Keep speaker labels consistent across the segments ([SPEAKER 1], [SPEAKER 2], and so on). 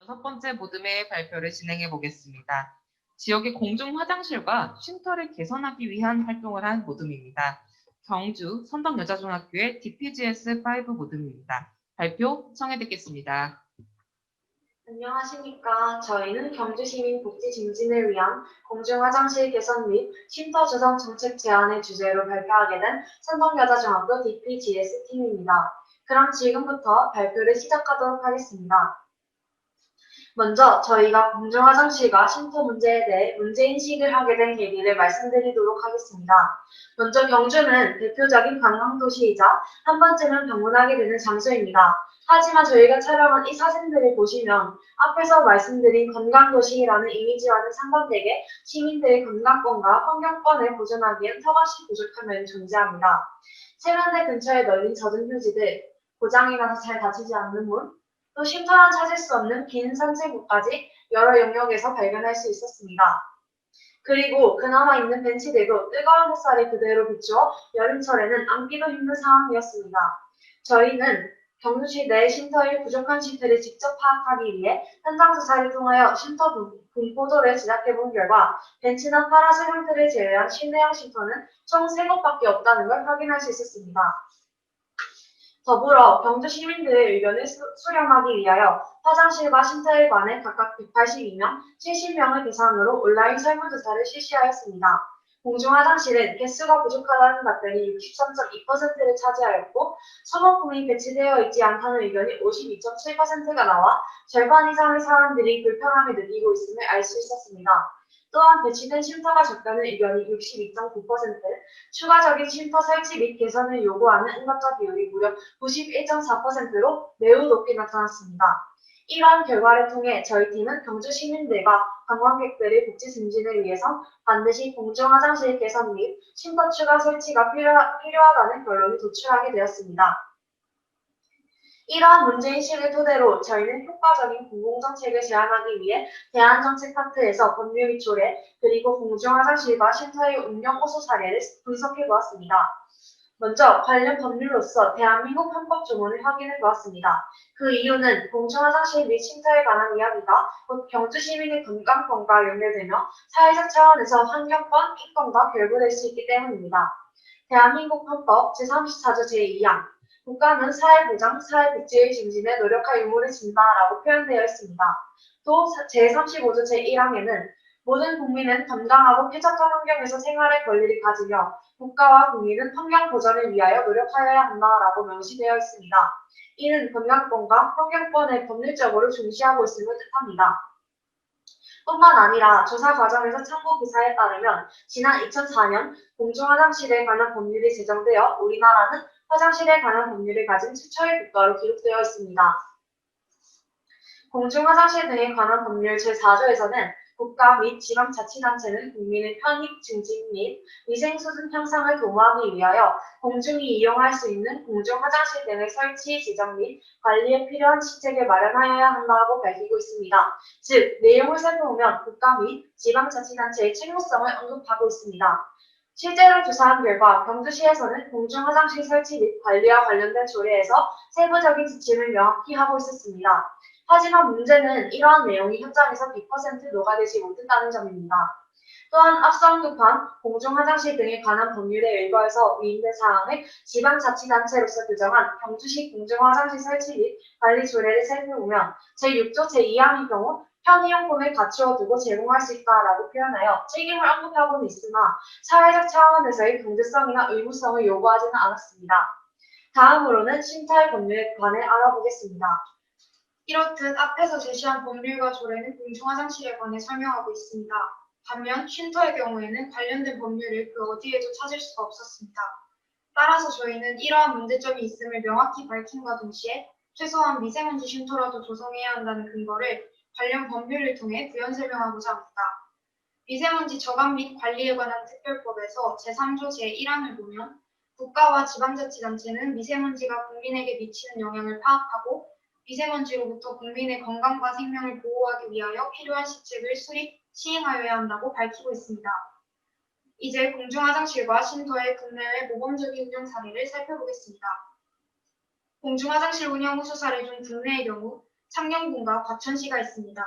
[SPEAKER 1] 첫 번째 모듬의 발표를 진행해 보겠습니다. 지역의 공중 화장실과 쉼터를 개선하기 위한 활동을 한 모듬입니다. 경주 선덕여자중학교의 DPGS5 모듬입니다. 발표 청해 듣겠습니다.
[SPEAKER 2] 안녕하십니까. 저희는 경주시민 복지 증진을 위한 공중화장실 개선 및 쉼터 조성 정책 제안을 주제로 발표하게 된 선덕여자중학교 DPGS 팀입니다. 그럼 지금부터 발표를 시작하도록 하겠습니다. 먼저 저희가 공중화장실과 쉼터 문제에 대해 문제인식을 하게 된 계기를 말씀드리도록 하겠습니다. 먼저 경주는 대표적인 관광도시이자 한 번쯤은 방문하게 되는 장소입니다. 하지만 저희가 촬영한 이 사진들을 보시면 앞에서 말씀드린 관광도시라는 이미지와는 상반되게 시민들의 건강권과 환경권을 보존하기엔 턱없이 부족한 면이 존재합니다. 세면대 근처에 널린 젖은 휴지들, 고장이 나서 잘 닫히지 않는 문, 또 쉼터란 찾을 수 없는 긴 산책로까지 여러 영역에서 발견할 수 있었습니다. 그리고 그나마 있는 벤치들도 뜨거운 햇살이 그대로 비추어 여름철에는 앉기도 힘든 상황이었습니다. 저희는 경주시 내 쉼터의 부족한 쉼터를 직접 파악하기 위해 현장 조사를 통하여 쉼터 분포도를 제작해본 결과 벤치나 파라솔 형태를 제외한 실내형 쉼터는 총 3곳밖에 없다는 걸 확인할 수 있었습니다. 더불어 경주 시민들의 의견을 수렴하기 위하여 화장실과 쉼터에 관해 각각 182명, 70명을 대상으로 온라인 설문조사를 실시하였습니다. 공중화장실은 개수가 부족하다는 답변이 63.2%를 차지하였고 소모품이 배치되어 있지 않다는 의견이 52.7%가 나와 절반 이상의 사람들이 불편함을 느끼고 있음을 알 수 있었습니다. 또한 배치된 쉼터가 적다는 의견이 62.9%, 추가적인 쉼터 설치 및 개선을 요구하는 응답자 비율이 무려 91.4%로 매우 높게 나타났습니다. 이러한 결과를 통해 저희 팀은 경주 시민들과 관광객들의 복지 증진을 위해서 반드시 공중화장실 개선 및 쉼터 추가 설치가 필요하다는 결론을 도출하게 되었습니다. 이러한 문제인식을 토대로 저희는 효과적인 공공정책을 제안하기 위해 대안정책 파트에서 법률 및 조례, 그리고 공중화장실과 쉼터의 운영 호소 사례를 분석해보았습니다. 먼저 관련 법률로서 대한민국 헌법조문을 확인해보았습니다. 그 이유는 공중화장실 및 쉼터에 관한 이야기가 곧 경주 시민의 건강권과 연결되며 사회적 차원에서 환경권, 인권과 결부될 수 있기 때문입니다. 대한민국 헌법 제34조 제2항 국가는 사회보장, 사회복지의 증진에 노력할 의무를 진다라고 표현되어 있습니다. 또 제35조 제1항에는 모든 국민은 건강하고 쾌적한 환경에서 생활할 권리를 가지며 국가와 국민은 환경 보전을 위하여 노력하여야 한다라고 명시되어 있습니다. 이는 건강권과 환경권을 법률적으로 중시하고 있음을 뜻합니다. 뿐만 아니라 조사 과정에서 참고 기사에 따르면 지난 2004년 공중화장실에 관한 법률이 제정되어 우리나라는 화장실에 관한 법률을 가진 최초의 국가로 기록되어 있습니다. 공중화장실 등에 관한 법률 제4조에서는 국가 및 지방자치단체는 국민의 편익 증진 및 위생 수준 향상을 도모하기 위하여 공중이 이용할 수 있는 공중화장실 등의 설치, 지정 및 관리에 필요한 시책을 마련하여야 한다고 밝히고 있습니다. 즉, 내용을 살펴보면 국가 및 지방자치단체의 책무성을 언급하고 있습니다. 실제로 조사한 결과 경주시에서는 공중화장실 설치 및 관리와 관련된 조례에서 세부적인 지침을 명확히 하고 있었습니다. 하지만 문제는 이러한 내용이 현장에서 100% 녹아들지 못했다는 점입니다. 또한 앞서 언급한 공중화장실 등에 관한 법률에 의거해서 위임된 사항을 지방자치단체로서 규정한 경주시 공중화장실 설치 및 관리 조례를 살펴보면 제6조 제2항의 경우 편의용품을 갖추어 두고 제공할 수 있다라고 표현하여 책임을 언급하고는 있으나 사회적 차원에서의 경제성이나 의무성을 요구하지는 않았습니다. 다음으로는 쉼터의 법률에 관해 알아보겠습니다. 이렇듯 앞에서 제시한 법률과 조례는 공중화장실에 관해 설명하고 있습니다. 반면 쉼터의 경우에는 관련된 법률을 그 어디에도 찾을 수가 없었습니다. 따라서 저희는 이러한 문제점이 있음을 명확히 밝힘과 동시에 최소한 미세먼지 쉼터라도 조성해야 한다는 근거를 관련 법률을 통해 부연 설명하고자 합니다. 미세먼지 저감 및 관리에 관한 특별법에서 제3조 제1항을 보면 국가와 지방자치단체는 미세먼지가 국민에게 미치는 영향을 파악하고 미세먼지로부터 국민의 건강과 생명을 보호하기 위하여 필요한 시책을 시행하여야 한다고 밝히고 있습니다. 이제 공중화장실과 쉼터의 국내외 모범적인 운영 사례를 살펴보겠습니다. 공중화장실 운영 호소 사례 중 국내의 경우 창녕군과 과천시가 있습니다.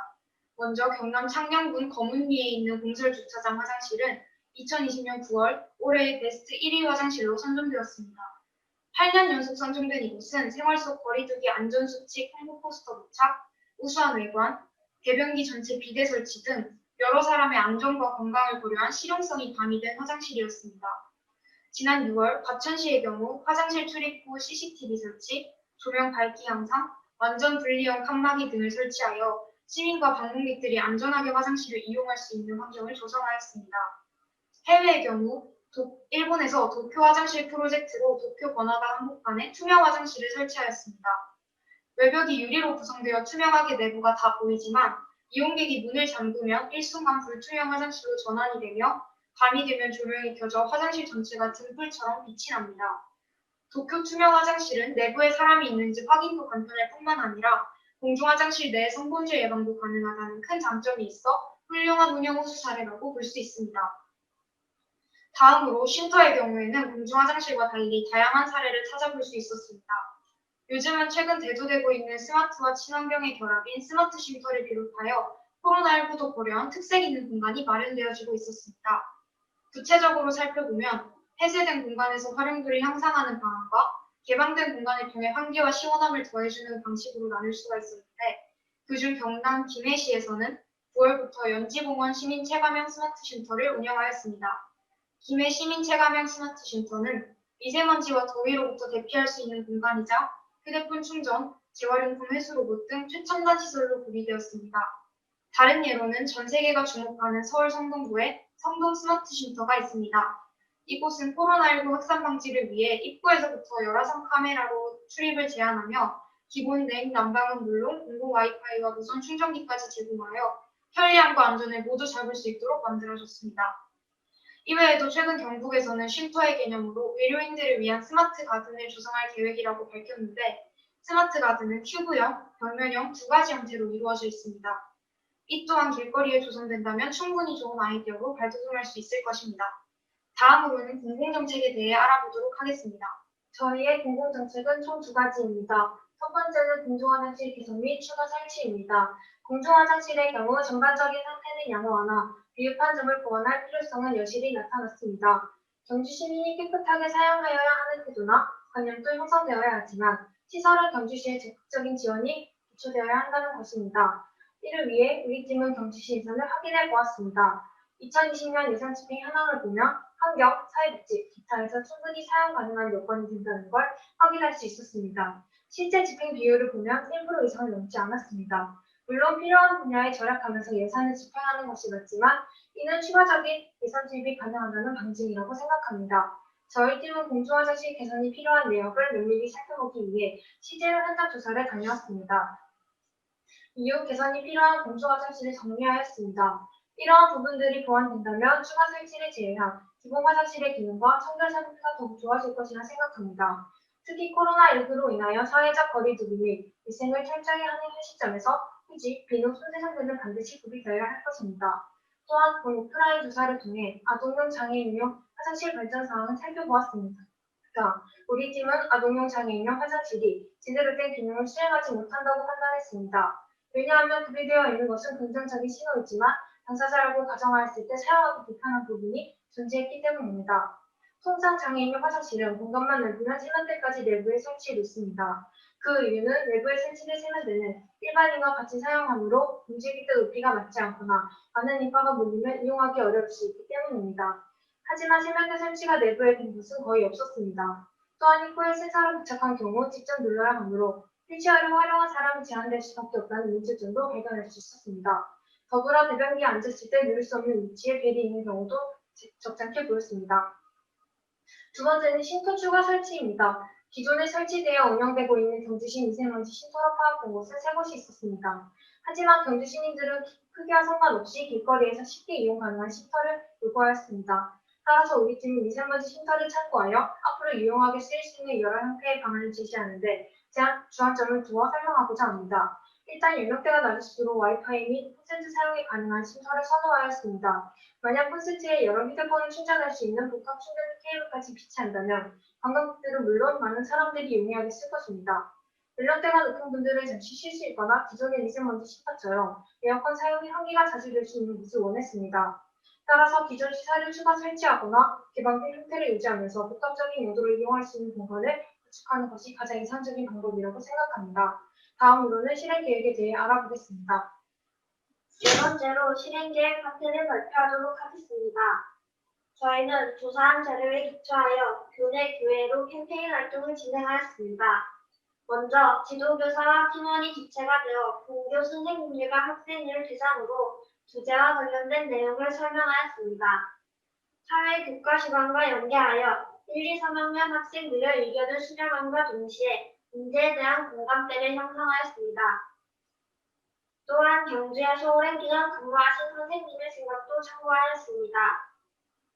[SPEAKER 2] 먼저 경남 창녕군 거문리에 있는 공설주차장 화장실은 2020년 9월 올해의 베스트 1위 화장실로 선정되었습니다. 8년 연속 선정된 이곳은 생활 속 거리두기 안전수칙 홍보 포스터 부착, 우수한 외관, 대변기 전체 비대 설치 등 여러 사람의 안전과 건강을 고려한 실용성이 가미된 화장실이었습니다. 지난 6월 과천시의 경우 화장실 출입 후 CCTV 설치, 조명 밝기 향상, 완전 분리형 칸막이 등을 설치하여 시민과 방문객들이 안전하게 화장실을 이용할 수 있는 환경을 조성하였습니다. 해외의 경우 일본에서 도쿄 화장실 프로젝트로 도쿄 번화가 한복판에 투명 화장실을 설치하였습니다. 외벽이 유리로 구성되어 투명하게 내부가 다 보이지만 이용객이 문을 잠그면 일순간 불투명 화장실로 전환이 되며 밤이 되면 조명이 켜져 화장실 전체가 등불처럼 빛이 납니다. 도쿄 투명 화장실은 내부에 사람이 있는지 확인도 간편할 뿐만 아니라 공중 화장실 내 성범죄 예방도 가능하다는 큰 장점이 있어 훌륭한 운영 우수 사례라고 볼 수 있습니다. 다음으로 쉼터의 경우에는 공중 화장실과 달리 다양한 사례를 찾아볼 수 있었습니다. 요즘은 최근 대두되고 있는 스마트와 친환경의 결합인 스마트 쉼터를 비롯하여 코로나19도 고려한 특색 있는 공간이 마련되어지고 있었습니다. 구체적으로 살펴보면 폐쇄된 공간에서 활용도를 향상하는 방안과 개방된 공간을 통해 환기와 시원함을 더해주는 방식으로 나눌 수가 있었는데 그중 경남 김해시에서는 9월부터 연지공원 시민 체감형 스마트 쉼터를 운영하였습니다. 김해 시민 체감형 스마트 쉼터는 미세먼지와 더위로부터 대피할 수 있는 공간이자 휴대폰 충전, 재활용품 회수 로봇 등 최첨단 시설로 구비되었습니다. 다른 예로는 전 세계가 주목하는 서울 성동구에 성동 스마트 쉼터가 있습니다. 이곳은 코로나19 확산 방지를 위해 입구에서부터 열화상 카메라로 출입을 제한하며 기본 냉, 난방은 물론 공공 와이파이와 무선 충전기까지 제공하여 편리함과 안전을 모두 잡을 수 있도록 만들어졌습니다. 이외에도 최근 경북에서는 쉼터의 개념으로 의료인들을 위한 스마트 가든을 조성할 계획이라고 밝혔는데 스마트 가든은 큐브형, 벽면형 두 가지 형태로 이루어져 있습니다. 이 또한 길거리에 조성된다면 충분히 좋은 아이디어로 발돋움할 수 있을 것입니다. 다음으로는 공공정책에 대해 알아보도록 하겠습니다. 저희의 공공정책은 총 두 가지입니다. 첫 번째는 공중화장실 개선 및 추가 설치입니다. 공중화장실의 경우 전반적인 상태는 양호하나 미흡한 점을 보완할 필요성은 여실히 나타났습니다. 경주 시민이 깨끗하게 사용하여야 하는 태도나 관념도 형성되어야 하지만 시설은 경주시의 적극적인 지원이 기초되어야 한다는 것입니다. 이를 위해 우리 팀은 경주시 예산을 확인해 보았습니다. 2020년 예산 집행 현황을 보면 환경, 사회복지, 기타에서 충분히 사용 가능한 여건이 된다는 걸 확인할 수 있었습니다. 실제 집행 비율을 보면 1% 이상을 넘지 않았습니다. 물론 필요한 분야에 절약하면서 예산을 집행하는 것이 맞지만 이는 추가적인 예산 투입이 가능하다는 방증이라고 생각합니다. 저희 팀은 공중화장실 개선이 필요한 내역을 면밀히 살펴보기 위해 실제로 현장 조사를 다녀왔습니다. 이후 개선이 필요한 공중화장실을 정리하였습니다. 이러한 부분들이 보완된다면 추가 설치를 제외한 기본 화장실의 기능과 청결 상태가 더욱 좋아질 것이라 생각합니다. 특히 코로나19로 인하여 사회적 거리두기 및 위생을 철저히 하는 현 시점에서 휴지, 비누, 손세정 등은 반드시 구비되어야 할 것입니다. 또한 본 오프라인 조사를 통해 아동용 장애인용 화장실 발전 사항을 살펴보았습니다. 우리 팀은 아동용 장애인용 화장실이 제대로 된 기능을 수행하지 못한다고 판단했습니다. 왜냐하면 구비되어 있는 것은 긍정적인 신호이지만 당사자라고 가정하였을 때 사용하기 불편한 부분이 존재했기 때문입니다. 통상 장애인용 화장실은 공간만 넓으면 세면대까지 내부에 설치해 놓습니다. 그 이유는 내부에 설치된 세면대는 일반인과 같이 사용하므로 문제기대 높이가 맞지 않거나 많은 인파가 몰리면 이용하기 어려울 수 있기 때문입니다. 하지만 세면대 설치가 내부에 된 곳은 거의 없었습니다. 또한 입구에 센서를 부착한 경우 직접 눌러야 하므로 휴지화를 활용한 사람이 제한될 수밖에 없다는 문제점도 발견할 수 있었습니다. 더불어 대변기에 앉았을 때 누를 수 없는 위치에 벨이 있는 경우도 적잖게 보였습니다. 두 번째는 쉼터 추가 설치입니다. 기존에 설치되어 운영되고 있는 경주시 미세먼지 쉼터로 파악된 곳은 세 곳이 있었습니다. 하지만 경주 시민들은 크기와 상관없이 길거리에서 쉽게 이용 가능한 쉼터를 요구하였습니다. 따라서 우리 팀은 미세먼지 쉼터를 참고하여 앞으로 유용하게 쓰일 수 있는 여러 형태의 방안을 제시하는데 주안점을 두어 설명하고자 합니다. 일단 연령대가 낮을수록 와이파이 및 콘센트 사용이 가능한 쉼터를 선호하였습니다. 만약 콘센트에 여러 휴대폰을 충전할 수 있는 복합 충전 케이블까지 비치한다면 관광객들은 물론 많은 사람들이 용이하게 쓸 것입니다. 연령대가 높은 분들은 잠시 쉴 수 있거나 기존의 미세먼지 시파처럼 에어컨 사용이 한계가 자제될 수 있는 곳을 원했습니다. 따라서 기존 시설을 추가 설치하거나 개방된 형태를 유지하면서 복합적인 용도를 이용할 수 있는 공간을 구축하는 것이 가장 이상적인 방법이라고 생각합니다. 다음으로는 실행 계획에 대해 알아보겠습니다.
[SPEAKER 3] 네 번째로 실행계획 파트를 발표하도록 하겠습니다. 저희는 조사한 자료에 기초하여 교내 교회로 캠페인 활동을 진행하였습니다. 먼저 지도교사와 팀원이 주체가 되어 본교 선생님들과 학생을 대상으로 주제와 관련된 내용을 설명하였습니다. 사회 교과 시간과 연계하여 1, 2, 3학년 학생들의 의견을 수렴함과 동시에 문제에 대한 공감대를 형성하였습니다. 또한 경주에 소오랜 기간 근무하신 선생님의 생각도 참고하였습니다.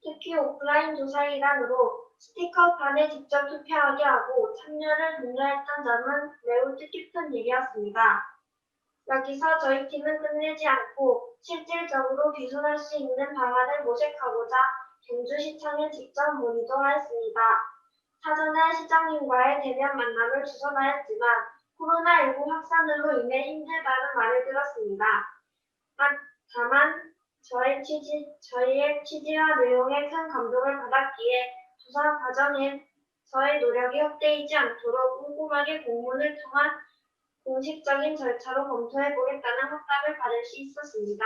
[SPEAKER 3] 특히 오프라인 조사 일환으로 스티커판에 직접 투표하게 하고 참여를 독려했던 점은 매우 뜻깊은 일이었습니다. 여기서 저희 팀은 끝내지 않고 실질적으로 개선할 수 있는 방안을 모색하고자 경주시청에 직접 문의도 하였습니다. 사전에 시장님과의 대면 만남을 주선하였지만 코로나19 확산으로 인해 힘들다는 말을 들었습니다. 다만 저희의 취지와 내용에 큰 감동을 받았기에 조사 과정에서의 노력이 헛되이지 않도록 꼼꼼하게 공문을 통한 공식적인 절차로 검토해 보겠다는 확답을 받을 수 있었습니다.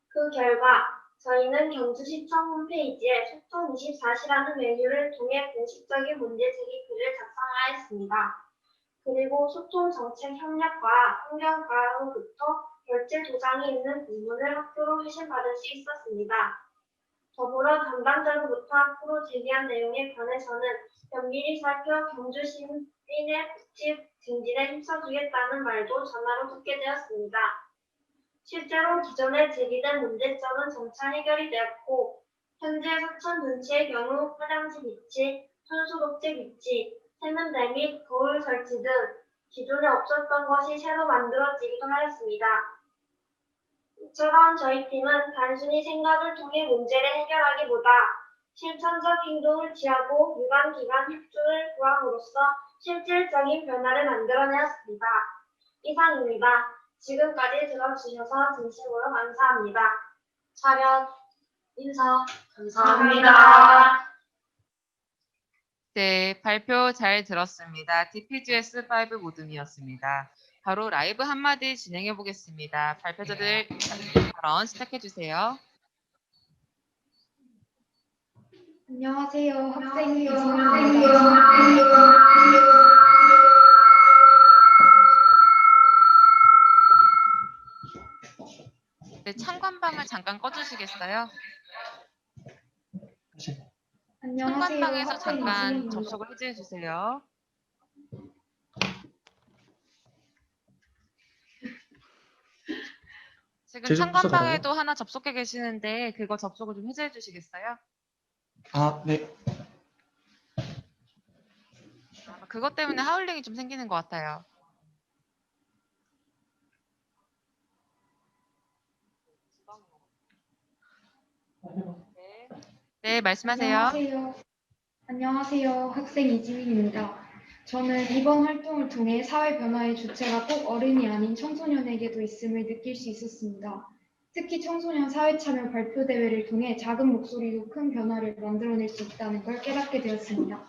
[SPEAKER 3] 그 결과 저희는 경주시청 홈페이지에 소통 24시라는 메뉴를 통해 공식적인 문제제기 글을 작성하였습니다. 그리고 소통정책협력과 환경과로부터 결제 도장이 있는 공문을 학교로 회신받을 수 있었습니다. 더불어 담당자로부터 앞으로 제기한 내용에 관해서는 면밀히 살펴 경주 시민의 복지 증진에 힘써주겠다는 말도 전화로 듣게 되었습니다. 실제로 기존에 제기된 문제점은 점차 해결이 되었고 현재 서천 눈치의 경우 화장지 비치, 손소독제 비치, 세면대 및 거울 설치 등 기존에 없었던 것이 새로 만들어지기도 하였습니다. 이처럼 저희 팀은 단순히 생각을 통해 문제를 해결하기보다 실천적 행동을 취하고 유관기관 협조를 구함으로써 실질적인 변화를 만들어내었습니다. 이상입니다. 지금까지 들어주셔서 진심으로 감사합니다.
[SPEAKER 2] 차렷, 인사,
[SPEAKER 3] 감사합니다.
[SPEAKER 1] 네, 발표 잘 들었습니다. DPGS5 모둠이었습니다. 바로 라이브 한마디 진행해 보겠습니다. 발표자들 발언 시작해 주세요.
[SPEAKER 4] 안녕하세요. 학생 이진입니다.
[SPEAKER 1] 네, 창관방을 잠깐 꺼주시겠어요?
[SPEAKER 4] 안녕하세요.
[SPEAKER 1] 창관방에서
[SPEAKER 4] 학생
[SPEAKER 1] 잠깐
[SPEAKER 4] 이진입니다.
[SPEAKER 1] 접속을 해제해 주세요. 지금
[SPEAKER 5] 제주
[SPEAKER 1] 창관방에도 하나 접속해 계시는데 그거 접속을 좀 해제해 주시겠어요?
[SPEAKER 5] 아, 네.
[SPEAKER 1] 아마 그것 때문에 하울링이 좀 생기는 것 같아요. 네, 말씀하세요.
[SPEAKER 4] 안녕하세요. 학생 이지민입니다. 저는 이번 활동을 통해 사회 변화의 주체가 꼭 어른이 아닌 청소년에게도 있음을 느낄 수 있었습니다. 특히 청소년 사회참여 발표 대회를 통해 작은 목소리로 큰 변화를 만들어낼 수 있다는 걸 깨닫게 되었습니다.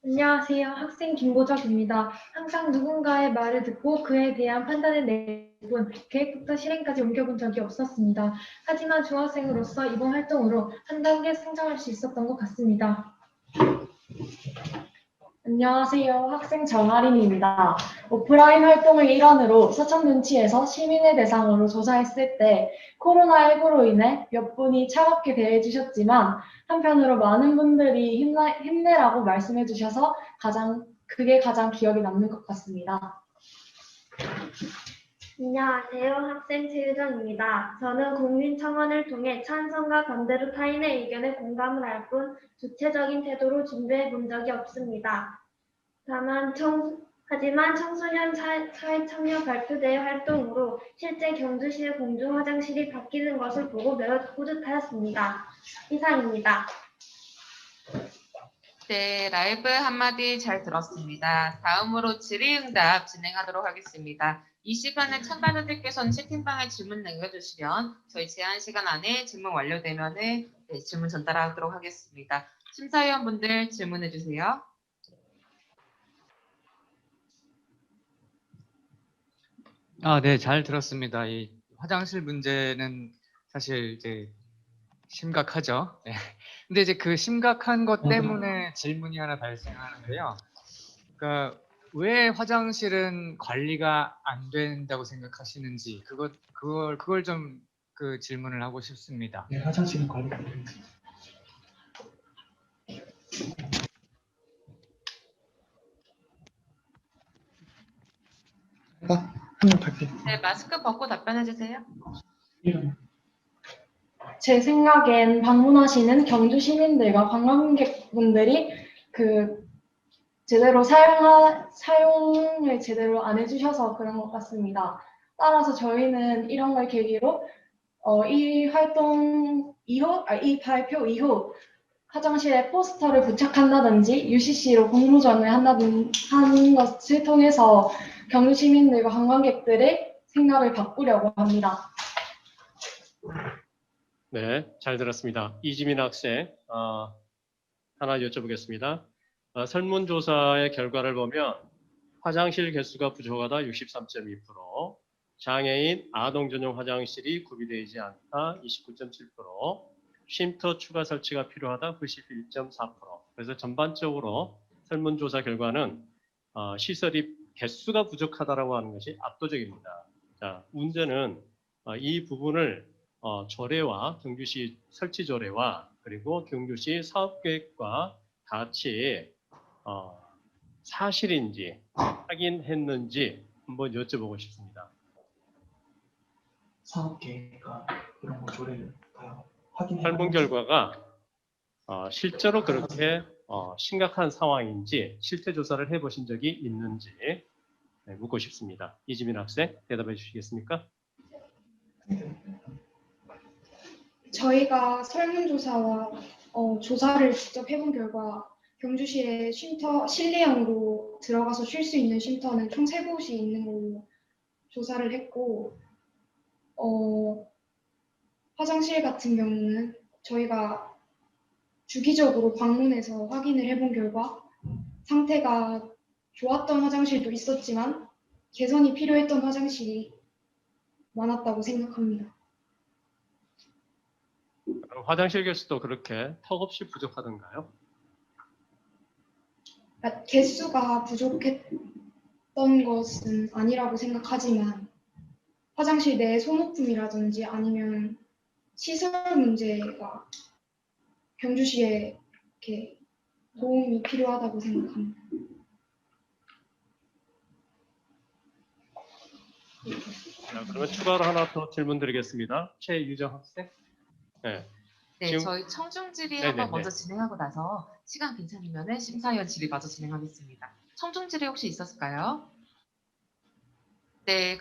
[SPEAKER 4] 안녕하세요. 학생 김보적입니다. 항상 누군가의 말을 듣고 그에 대한 판단을 내본 계획부터 실행까지 옮겨본 적이 없었습니다. 하지만 중학생으로서 이번 활동으로 한 단계 성장할 수 있었던 것 같습니다.
[SPEAKER 6] 안녕하세요. 학생 정아린입니다. 오프라인 활동의 일환으로 서천 눈치에서 시민을 대상으로 조사했을 때 코로나19로 인해 몇 분이 차갑게 대해주셨지만 한편으로 많은 분들이 힘내라고 말씀해 주셔서 그게 가장 기억에 남는 것 같습니다.
[SPEAKER 3] 안녕하세요. 학생 최유정입니다. 저는 국민청원을 통해 찬성과 반대로 타인의 의견에 공감을 할 뿐 주체적인 태도로 준비해 본 적이 없습니다. 하지만 청소년 사회 참여 발표대회 활동으로 실제 경주시의 공중 화장실이 바뀌는 것을 보고 매우 뿌듯하였습니다. 이상입니다.
[SPEAKER 1] 네, 라이브 한마디 잘 들었습니다. 다음으로 질의응답 진행하도록 하겠습니다. 이 시간에 참가자들께서는 채팅방에 질문 남겨주시면 저희 제한 시간 안에 질문 완료되면 질문 전달하도록 하겠습니다. 심사위원분들 질문해 주세요.
[SPEAKER 5] 네, 잘 들었습니다. 이 화장실 문제는 사실 이제 심각하죠. 네. 근데 이제 그 심각한 것 때문에 질문이 하나 발생하는데요. 그러니까 왜 화장실은 관리가 안 된다고 생각하시는지 그걸 좀 그 질문을 하고 싶습니다.
[SPEAKER 7] 네, 화장실은 관리가 안 됩니다. 한명 발표.
[SPEAKER 1] 네, 마스크 벗고 답변해 주세요.
[SPEAKER 7] 이런
[SPEAKER 6] 제 생각엔 방문하시는 경주 시민들과 관광객분들이 제대로 사용을 제대로 안 해주셔서 그런 것 같습니다. 따라서 저희는 이런 걸 계기로 이 발표 이후 화장실에 포스터를 부착한다든지 UCC로 공모전을 하는 것을 통해서 경주 시민들과 관광객들의 생각을 바꾸려고 합니다.
[SPEAKER 8] 네, 잘 들었습니다. 이지민 학생, 하나 여쭤보겠습니다. 설문조사의 결과를 보면 화장실 개수가 부족하다 63.2%, 장애인 아동 전용 화장실이 구비되지 않다 29.7%, 쉼터 추가 설치가 필요하다 91.4%. 그래서 전반적으로 설문조사 결과는 시설이 개수가 부족하다라고 하는 것이 압도적입니다. 자, 문제는 이 부분을 조례와 경주시 설치 조례와 그리고 경주시 사업계획과 같이 사실인지 확인했는지 한번 여쭤보고 싶습니다.
[SPEAKER 7] 사업계획과 이런 거 조례를 다 확인해.
[SPEAKER 8] 설문 결과가 실제로 그렇게 심각한 상황인지 실태 조사를 해보신 적이 있는지 묻고 싶습니다. 이지민 학생 대답해 주시겠습니까?
[SPEAKER 4] 저희가 설문조사와 조사를 직접 해본 결과 경주시에 실내형으로 들어가서 쉴 수 있는 쉼터는 총 3곳이 있는 걸로 조사를 했고 화장실 같은 경우는 저희가 주기적으로 방문해서 확인을 해본 결과 상태가 좋았던 화장실도 있었지만 개선이 필요했던 화장실이 많았다고 생각합니다.
[SPEAKER 8] 화장실 개수도 그렇게 턱없이 부족하던가요?
[SPEAKER 4] 그러니까 개수가 부족했던 것은 아니라고 생각하지만 화장실 내 소모품이라든지 아니면 시설 문제가 경주시에 이렇게 도움이 필요하다고 생각합니다.
[SPEAKER 8] 자, 그러면 추가로 하나 더 질문 드리겠습니다. 최유정 학생. 네.
[SPEAKER 1] 네,
[SPEAKER 8] 지금-
[SPEAKER 1] 저희 청중 질의
[SPEAKER 8] 네네네.
[SPEAKER 1] 한번 먼저 진행하고 나서 시간 괜찮으면 심사위원 질의 마저 진행하겠습니다. 청중 질의 혹시 있었을까요? 네,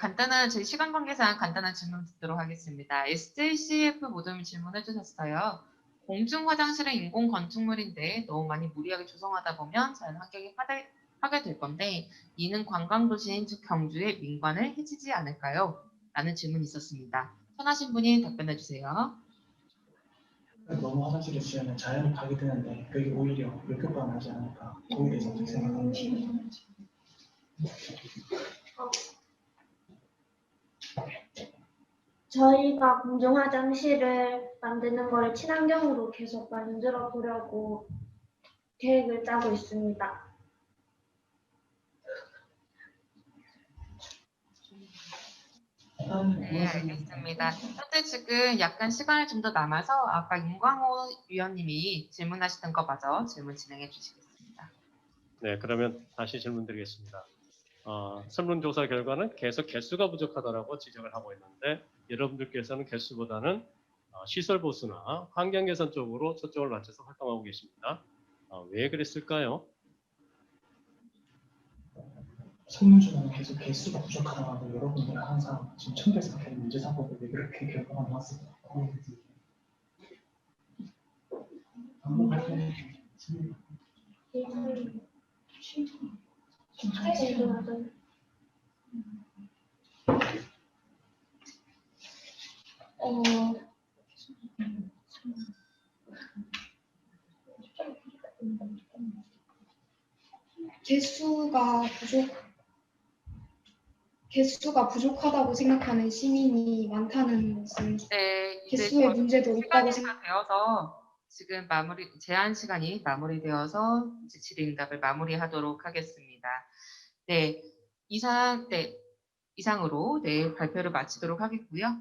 [SPEAKER 1] 저희 시간 관계상 간단한 질문 듣도록 하겠습니다. SJCF 모두님 질문해 주셨어요. 공중 화장실은 인공 건축물인데 너무 많이 무리하게 조성하다 보면 자연 환경이 하게 될 건데 이는 관광 도시인 즉 경주의 민관을 해치지 않을까요? 라는 질문이 있었습니다. 선하신 분이 답변해 주세요.
[SPEAKER 7] 너무 화장실에 지으면 자연이 파괴되는데 그게 오히려 역효과가 나지 않을까. 거기에 대해서 어떻게 생각하는지.
[SPEAKER 3] 저희가 공중 화장실을 만드는 걸 친환경으로 계속 만들어 보려고 계획을 짜고 있습니다.
[SPEAKER 1] 네, 알겠습니다. 현재 지금 약간 시간이 좀 더 남아서 아까 윤광호 위원님이 질문하시던 거 마저 질문 진행해 주시겠습니다.
[SPEAKER 8] 네, 그러면 다시 질문 드리겠습니다. 설문조사 결과는 계속 개수가 부족하다라고 지적을 하고 있는데 여러분들께서는 개수보다는 시설 보수나 환경 개선 쪽으로 초점을 맞춰서 활동하고 계십니다. 왜 그랬을까요?
[SPEAKER 7] 설문조사는 계속 개수가 부족하다고 여러분들은 항상 지금 청결상태를 문제 삼고 왜 그렇게 결과가 나왔을까? 방문 발표해 주세요.
[SPEAKER 4] 개수가 부족하다고 생각하는 시민이 많다는 것은
[SPEAKER 1] 네, 이제
[SPEAKER 4] 개수의 문제도 있다고
[SPEAKER 1] 시간이 다 되어서 지금 제한 시간이 마무리되어서 이제 질의응답을 마무리하도록 하겠습니다. 네, 이상으로 발표를 마치도록 하겠고요.